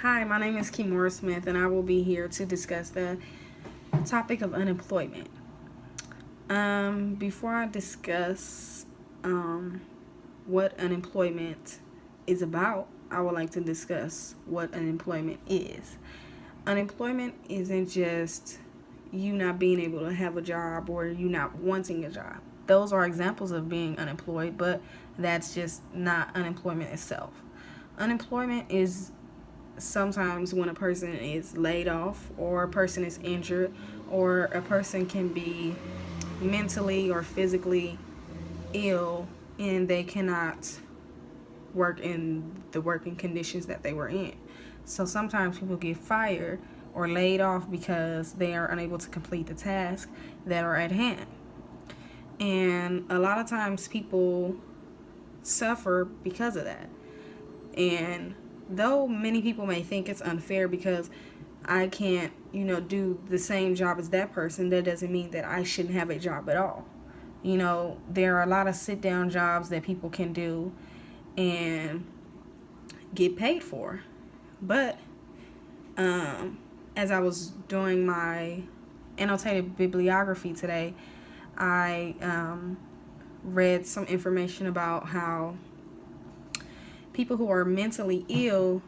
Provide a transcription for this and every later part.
Hi, my name is Kimora Smith, and I will be here to discuss the topic of unemployment. Before I discuss what unemployment is about, I would like to discuss what unemployment is. Unemployment isn't just you not being able to have a job or you not wanting a job. Those are examples of being unemployed, but that's just not unemployment itself. Unemployment is sometimes when a person is laid off or a person is injured or a person can be mentally or physically ill and they cannot work in the working conditions that they were in. So sometimes people get fired or laid off because they are unable to complete the tasks that are at hand. And a lot of times people suffer because of that. And though many people may think it's unfair because I can't, do the same job as that person, that doesn't mean that I shouldn't have a job at all. There are a lot of sit down jobs that people can do and get paid for. But as I was doing my annotated bibliography today, I read some information about how people who are mentally ill,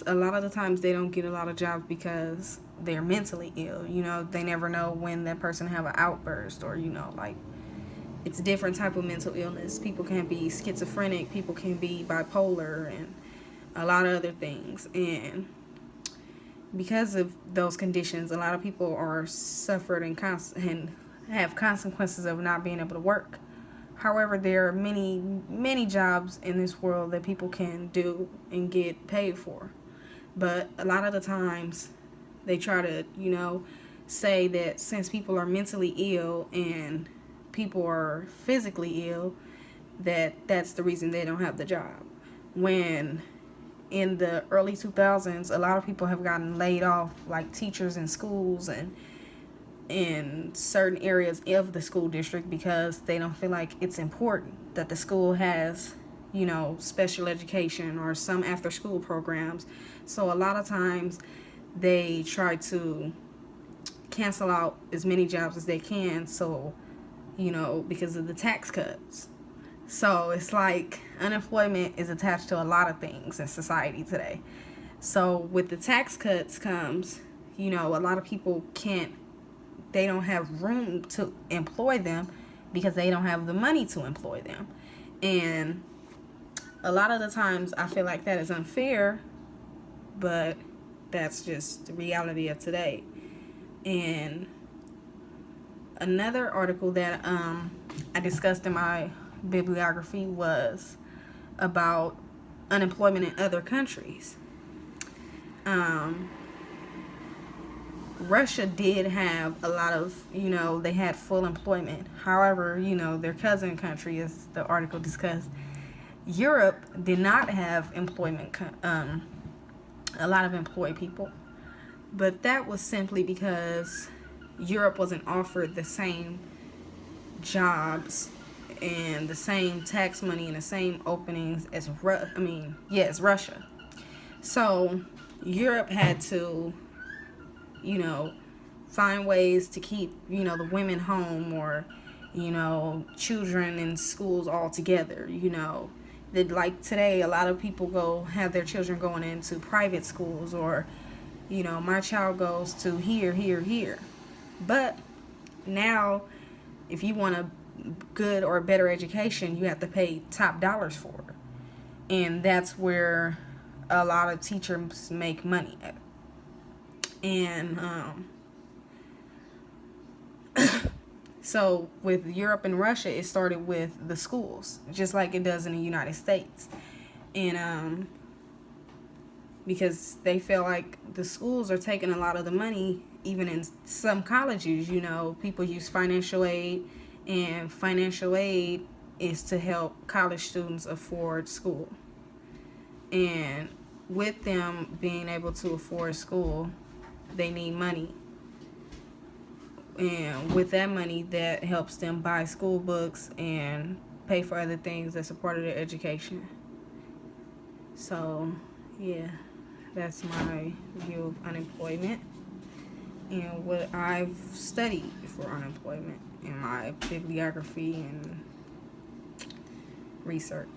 a lot of the times they don't get a lot of jobs because they're mentally ill. They never know when that person have an outburst or, it's a different type of mental illness. People can be schizophrenic, people can be bipolar, and a lot of other things. And because of those conditions, a lot of people are suffered and have consequences of not being able to work. However, there are many, many jobs in this world that people can do and get paid for. But a lot of the times they try to, say that since people are mentally ill and people are physically ill, that's the reason they don't have the job. When in the early 2000s, a lot of people have gotten laid off, like teachers in schools and in certain areas of the school district, because they don't feel like it's important that the school has, special education or some after school programs. So a lot of times they try to cancel out as many jobs as they can, so, because of the tax cuts. So it's like unemployment is attached to a lot of things in society today. So with the tax cuts comes, a lot of people they don't have room to employ them because they don't have the money to employ them. And a lot of the times I feel like that is unfair, but that's just the reality of today. And another article that I discussed in my bibliography was about unemployment in other countries. Russia did have a lot of, they had full employment. However, their cousin country, as the article discussed, Europe did not have employment, a lot of employed people. But that was simply because Europe wasn't offered the same jobs and the same tax money and the same openings as Russia. So Europe had to, find ways to keep, the women home or, children in schools all together, That like today, a lot of people have their children going into private schools or, my child goes to here. But now, if you want a good or better education, you have to pay top dollars for it. And that's where a lot of teachers make money at. And so with Europe and Russia, it started with the schools, just like it does in the United States. And because they feel like the schools are taking a lot of the money, even in some colleges, people use financial aid, and financial aid is to help college students afford school. And with them being able to afford school, they need money. And with that money, that helps them buy school books and pay for other things that's a part of their education. So, yeah. That's my view of unemployment and what I've studied for unemployment in my bibliography and research.